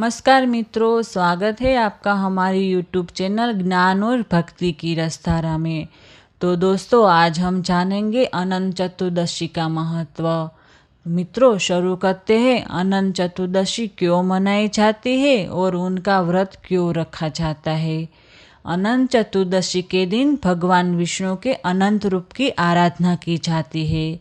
नमस्कार मित्रों, स्वागत है आपका हमारी यूट्यूब चैनल ज्ञान और भक्ति की रसधारा में। तो दोस्तों, आज हम जानेंगे अनंत चतुर्दशी का महत्व। मित्रों, शुरू करते हैं। अनंत चतुर्दशी क्यों मनाई जाती है और उनका व्रत क्यों रखा जाता है। अनंत चतुर्दशी के दिन भगवान विष्णु के अनंत रूप की आराधना की जाती है।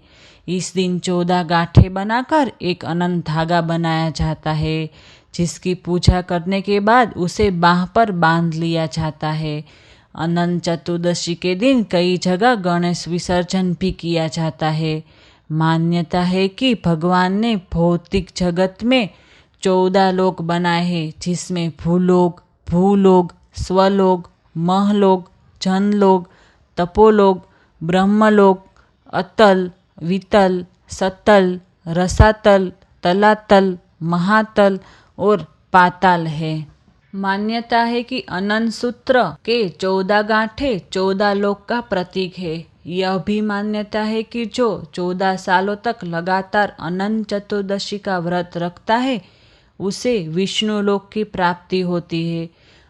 इस दिन 14 गांठें बनाकर एक अनंत धागा बनाया जाता है, जिसकी पूजा करने के बाद उसे बांह पर बांध लिया जाता है। अनंत चतुर्दशी के दिन कई जगह गणेश विसर्जन भी किया जाता है। मान्यता है कि भगवान ने भौतिक जगत में 14 लोक बनाए हैं, जिसमें भूलोक, भूलोक, स्वलोक, महलोक, जनलोक, तपोलोक, ब्रह्मलोक, अतल, वितल, सतल, रसातल, तलातल, महातल और पाताल है। मान्यता है कि अनंत सूत्र के 14 गांठें 14 लोक का प्रतीक है। यह भी मान्यता है कि जो 14 सालों तक लगातार अनंत चतुर्दशी का व्रत रखता है, उसे विष्णु लोक की प्राप्ति होती है।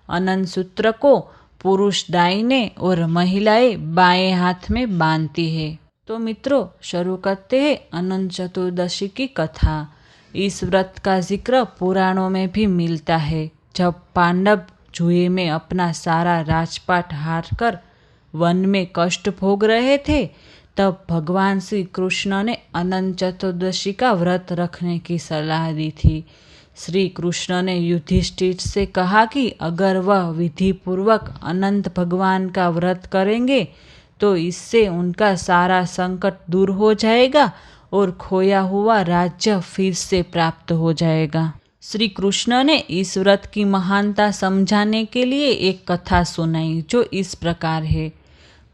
अनंत सूत्र को पुरुष दाहिने और महिलाएं बाएं हाथ में बांधती है। तो मित्रों, शुरू करते हैं अनंत चतुर्दशी की कथा। इस व्रत का जिक्र पुराणों में भी मिलता है। जब पांडव जुए में अपना सारा राजपाट हारकर वन में कष्ट भोग रहे थे, तब भगवान श्री कृष्ण ने अनंत चतुर्दशी का व्रत रखने की सलाह दी थी। श्री कृष्ण ने युधिष्ठिर से कहा कि अगर वह विधि पूर्वक अनंत भगवान का व्रत करेंगे तो इससे उनका सारा संकट दूर हो जाएगा और खोया हुआ राज्य फिर से प्राप्त हो जाएगा। श्री कृष्ण ने इस व्रत की महानता समझाने के लिए एक कथा सुनाई, जो इस प्रकार है।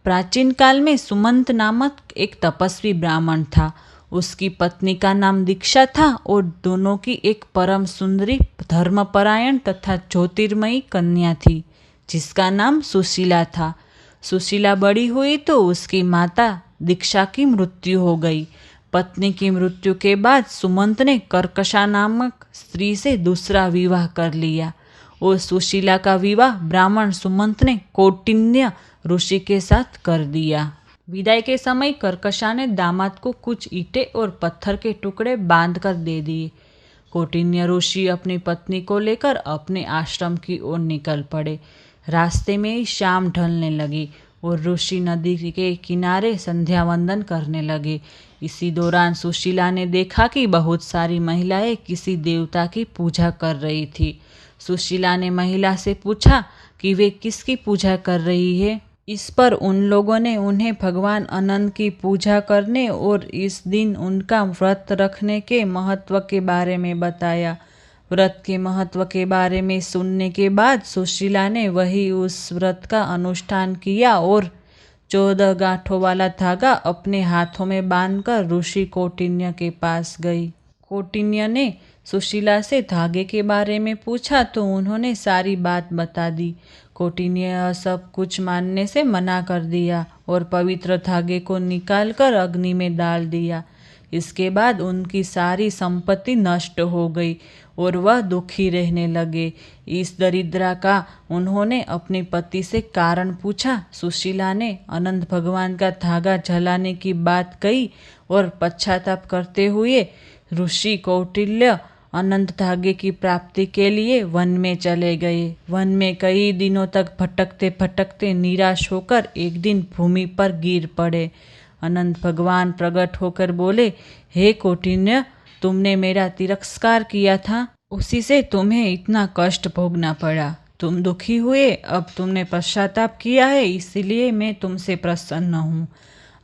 प्राचीन काल में सुमंत नामक एक तपस्वी ब्राह्मण था। उसकी पत्नी का नाम दीक्षा था और दोनों की एक परम सुंदरी, धर्मपरायण तथा ज्योतिर्मयी कन्या थी, जिसका नाम सुशीला था। सुशीला बड़ी हुई तो उसकी माता दीक्षा की मृत्यु हो गई। पत्नी की मृत्यु के बाद सुमंत ने कर्कशा नामक स्त्री से दूसरा विवाह कर लिया और सुशीला का विवाह ब्राह्मण सुमंत ने कौटिन्य ऋषि के साथ कर दिया। विदाई के समय कर्कशा ने दामाद को कुछ ईंटें और पत्थर के टुकड़े बांध कर दे दिए। कौटिन्य ऋषि अपनी पत्नी को लेकर अपने आश्रम की ओर निकल पड़े। रास्ते में ही शाम ढलने लगी और ऋषि नदी के किनारे संध्या वंदन करने लगे। इसी दौरान सुशीला ने देखा कि बहुत सारी महिलाएं किसी देवता की पूजा कर रही थी। सुशीला ने महिला से पूछा कि वे किसकी पूजा कर रही है। इस पर उन लोगों ने उन्हें भगवान अनंत की पूजा करने और इस दिन उनका व्रत रखने के महत्व के बारे में बताया। व्रत के महत्व के बारे में सुनने के बाद सुशीला ने वही उस व्रत का अनुष्ठान किया और 14 गांठों वाला धागा अपने हाथों में बांधकर ऋषि कौटिन्य के पास गई। कौटिन्य ने सुशीला से धागे के बारे में पूछा तो उन्होंने सारी बात बता दी। कौटिन्य सब कुछ मानने से मना कर दिया और पवित्र धागे को निकालकर अग्नि में डाल दिया। इसके बाद उनकी सारी संपत्ति नष्ट हो गई और वह दुखी रहने लगे। इस दरिद्रा का उन्होंने अपने पति से कारण पूछा। सुशीला ने अनंत भगवान का धागा जलाने की बात कही और पश्चाताप करते हुए ऋषि कौटिल्य अनंत धागे की प्राप्ति के लिए वन में चले गए। वन में कई दिनों तक भटकते भटकते निराश होकर एक दिन भूमि पर गिर पड़े। अनंत भगवान प्रकट होकर बोले, हे कौटिन्य, तुमने मेरा तिरस्कार किया था, उसी से तुम्हें इतना कष्ट भोगना पड़ा। तुम दुखी हुए, अब तुमने पश्चाताप किया है, इसीलिए मैं तुमसे प्रसन्न हूँ।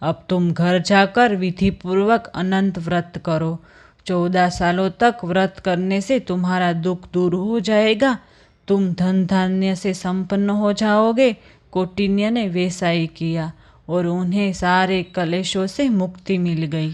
अब तुम घर जाकर विधि पूर्वक अनंत व्रत करो। 14 सालों तक व्रत करने से तुम्हारा दुख दूर हो जाएगा, तुम धन धान्य से संपन्न हो जाओगे। कौटिन्य ने वैसा ही किया और उन्हें सारे कलेशों से मुक्ति मिल गई।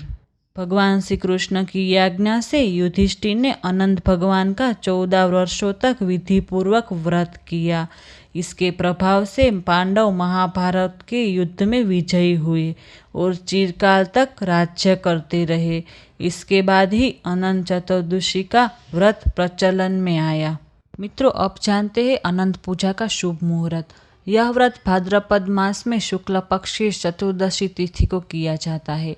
भगवान श्री कृष्ण की आज्ञा से युधिष्ठिर ने अनंत भगवान का 14 वर्षों तक विधि पूर्वक व्रत किया। इसके प्रभाव से पांडव महाभारत के युद्ध में विजयी हुए और चिरकाल तक राज्य करते रहे। इसके बाद ही अनंत चतुर्दशी का व्रत प्रचलन में आया। मित्रों, अब जानते हैं अनंत पूजा का शुभ मुहूर्त। यह व्रत भाद्रपद मास में शुक्ल पक्ष की चतुर्दशी तिथि को किया जाता है।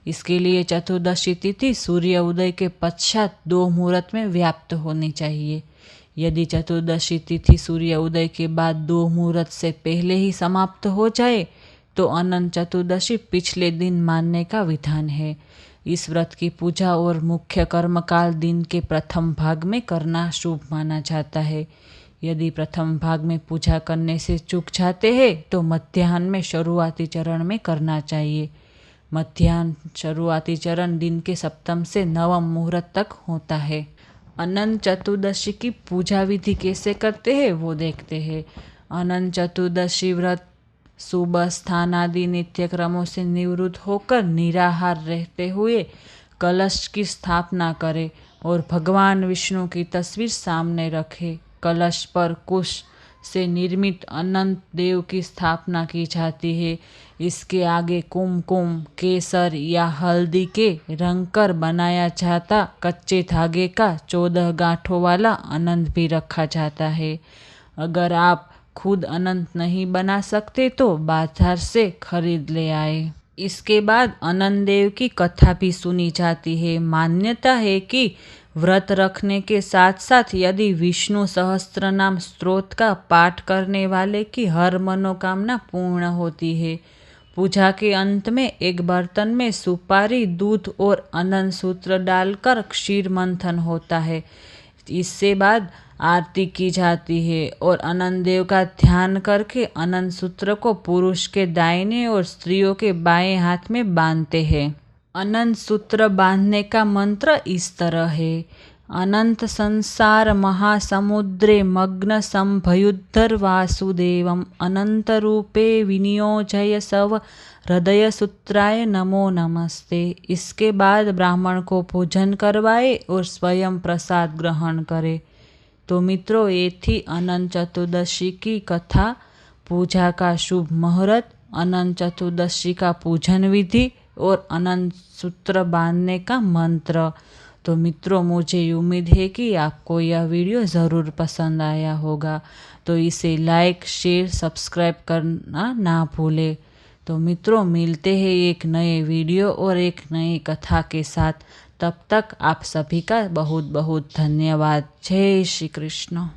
इसके लिए चतुर्दशी तिथि सूर्य उदय के पश्चात 2 मुहूर्त में व्याप्त होनी चाहिए। यदि चतुर्दशी तिथि सूर्य उदय के बाद 2 मुहूर्त से पहले ही समाप्त हो जाए तो अनंत चतुर्दशी पिछले दिन मानने का विधान है। इस व्रत की पूजा और मुख्य कर्मकाल दिन के प्रथम भाग में करना शुभ माना जाता है। यदि प्रथम भाग में पूजा करने से चूक जाते हैं तो मध्याह्न में शुरुआती चरण में करना चाहिए। मध्याह्न शुरुआती चरण दिन के सप्तम से नवम मुहूर्त तक होता है। अनंत चतुर्दशी की पूजा विधि कैसे करते हैं वो देखते हैं। अनंत चतुर्दशी व्रत सुबह स्थान आदि नित्य क्रमों से निवृत्त होकर निराहार रहते हुए कलश की स्थापना करें और भगवान विष्णु की तस्वीर सामने रखें। कलश पर कुश से निर्मित अनंत देव की स्थापना की जाती है। इसके आगे कुमकुम, केसर या हल्दी के रंग कर बनाया जाता कच्चे धागे का 14 गांठों वाला अनंत भी रखा जाता है। अगर आप खुद अनंत नहीं बना सकते तो बाजार से खरीद ले आए। इसके बाद अनंत देव की कथा भी सुनी जाती है। मान्यता है कि व्रत रखने के साथ साथ यदि विष्णु सहस्त्र नाम स्तोत्र का पाठ करने वाले की हर मनोकामना पूर्ण होती है। पूजा के अंत में एक बर्तन में सुपारी, दूध और अनंत सूत्र डालकर क्षीर मंथन होता है। इससे बाद आरती की जाती है और अनंत देव का ध्यान करके अनंत सूत्र को पुरुष के दाहिने और स्त्रियों के बाएं हाथ में बांधते हैं। अनंत सूत्र बांधने का मंत्र इस तरह है। अनंत संसार महासमुद्रे मग्न संभयुद्धर वासुदेवम अनंत रूपे विनियोजय सव हृदय सूत्राय नमो नमस्ते। इसके बाद ब्राह्मण को भोजन करवाए और स्वयं प्रसाद ग्रहण करे। तो मित्रों, ये थी अनंत चतुर्दशी की कथा, पूजा का शुभ मुहूर्त, अनंत चतुर्दशी का पूजन विधि और अनंत सूत्र बांधने का मंत्र। तो मित्रों, मुझे उम्मीद है कि आपको यह वीडियो ज़रूर पसंद आया होगा। तो इसे लाइक, शेयर, सब्सक्राइब करना ना भूलें। तो मित्रों, मिलते हैं एक नए वीडियो और एक नई कथा के साथ। तब तक आप सभी का बहुत बहुत धन्यवाद। जय श्री कृष्ण।